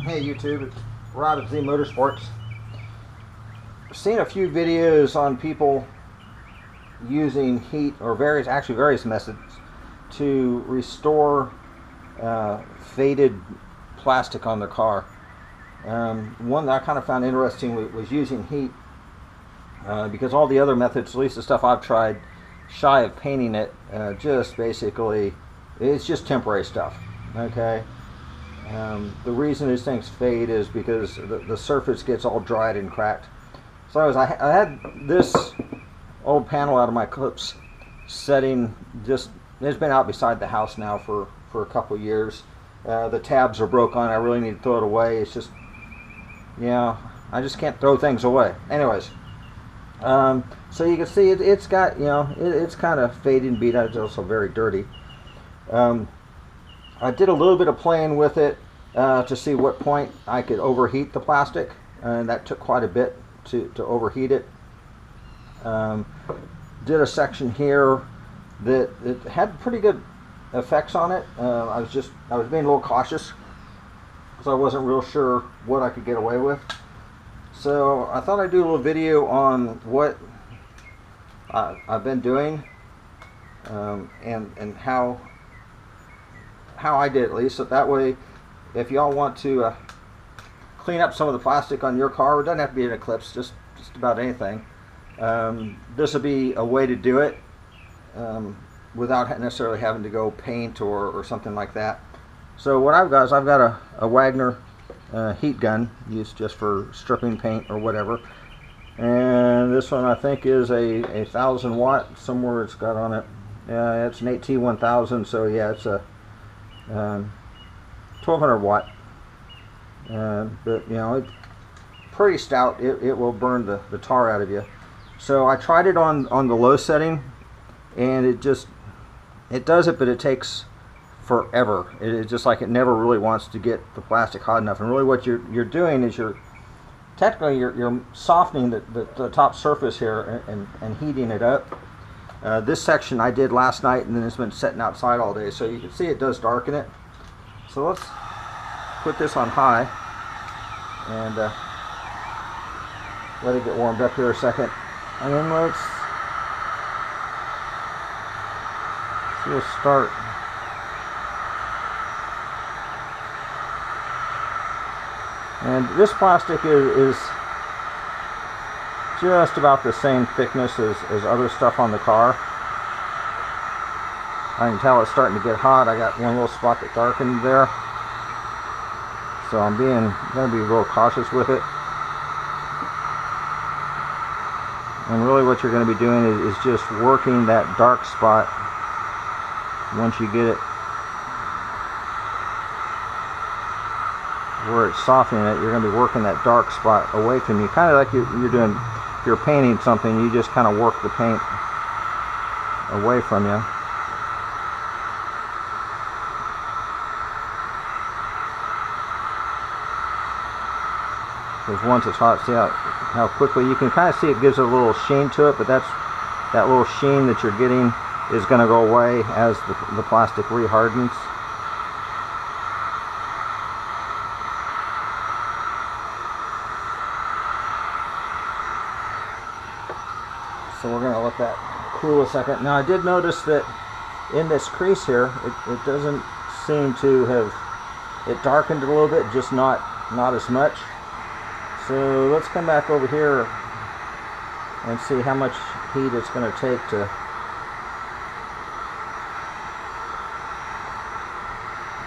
Hey YouTube, it's Rob at Z Motorsports. I've seen a few videos on people using heat or various methods to restore faded plastic on their car. One that I kind of found interesting was using heat because all the other methods, at least the stuff I've tried, shy of painting it, just basically it's just temporary stuff. Okay. The reason these things fade is because the surface gets all dried and cracked. So I had this old panel out of my clips setting, it's been out beside the house now for a couple years. The tabs are broke on. I really need to throw it away. It's just, I just can't throw things away. Anyways, so you can see it's got, it's kind of faded and beat out. It's also very dirty. I did a little bit of playing with it to see what point I could overheat the plastic, and that took quite a bit to overheat it. Did a section here that it had pretty good effects on it. I was being a little cautious because I wasn't real sure what I could get away with. So I thought I'd do a little video on what I've been doing and how I did, at least, so that way if y'all want to clean up some of the plastic on your car, it doesn't have to be an Eclipse, just about anything, this will be a way to do it without necessarily having to go paint or something like that. So what I've got is I've got a Wagner heat gun used just for stripping paint or whatever, and this one I think is a 1000 watt. Somewhere it's got on it, it's an AT1000, so yeah, it's a 1200 watt, but it's pretty stout. It will burn the tar out of you. So I tried it on the low setting, and it does it, but it takes forever. It's just like it never really wants to get the plastic hot enough. And really what you're doing is you're softening the top surface here and heating it up. This section I did last night, and then it's been sitting outside all day, so you can see it does darken it. So let's put this on high and let it get warmed up here a second, and then let's start. And this plastic is just about the same thickness as other stuff on the car. I can tell it's starting to get hot. I got one little spot that darkened there, so I'm going to be real cautious with it. And really what you're going to be doing is just working that dark spot. Once you get it where it's softening it, you're going to be working that dark spot away from you, kind of like you're painting something. You just kind of work the paint away from you. Because once it's hot, see how quickly you can kind of see it gives it a little sheen to it, but that little sheen that you're getting is going to go away as the plastic rehardens. So we're going to let that cool a second. Now I did notice that in this crease here, it doesn't seem to have, it darkened a little bit, just not as much. So let's come back over here and see how much heat it's going to take to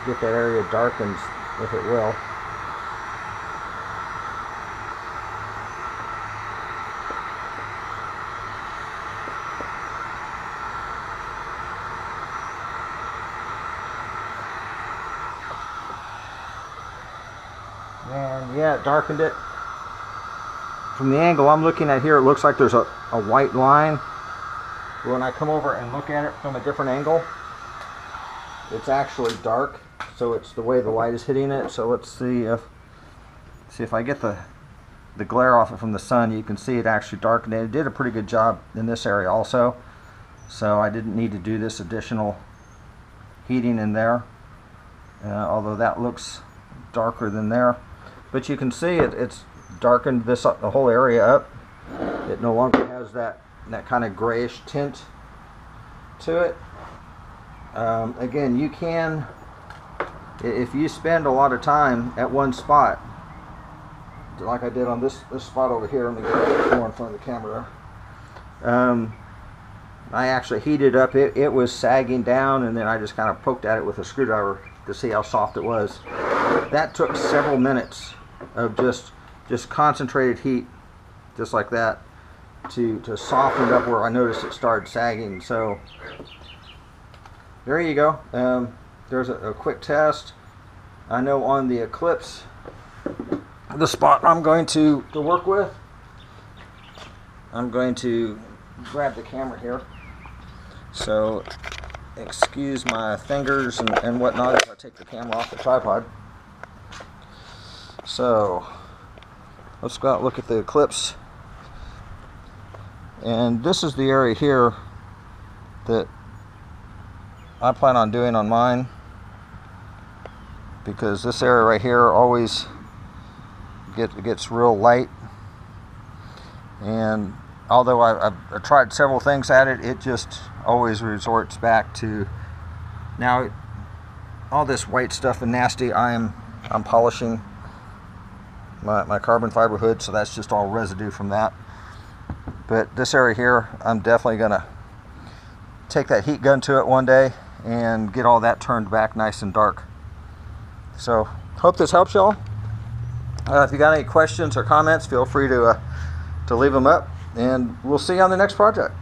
get that area darkened, if it will. And yeah, it darkened it. From the angle I'm looking at here, it looks like there's a white line. When I come over and look at it from a different angle, it's actually dark. So it's the way the light is hitting it. So let's see if I get the glare off it from the sun. You can see it actually darkened it. It did a pretty good job in this area also. So I didn't need to do this additional heating in there. Although that looks darker than there. but you can see it's darkened the whole area up. It no longer has that kind of grayish tint to it. Again, you can, if you spend a lot of time at one spot, like I did on this spot over here. Let me get more in front of the camera. I actually heated up. It was sagging down, and then I just kind of poked at it with a screwdriver to see how soft it was. That took several minutes of just concentrated heat, just like that, to soften it up where I noticed it started sagging. So there you go. There's a quick test. I know on the Eclipse, the spot I'm going to work with, I'm going to grab the camera here. So excuse my fingers and whatnot as I take the camera off the tripod. So let's go out and look at the Eclipse. And this is the area here that I plan on doing on mine, because this area right here always gets real light, and although I've tried several things at it, it just always resorts back to, now all this white stuff and nasty, I'm polishing my carbon fiber hood, so that's just all residue from that. But this area here, I'm definitely gonna take that heat gun to it one day and get all that turned back nice and dark. So hope this helps y'all. If you got any questions or comments, feel free to leave them up, and we'll see you on the next project.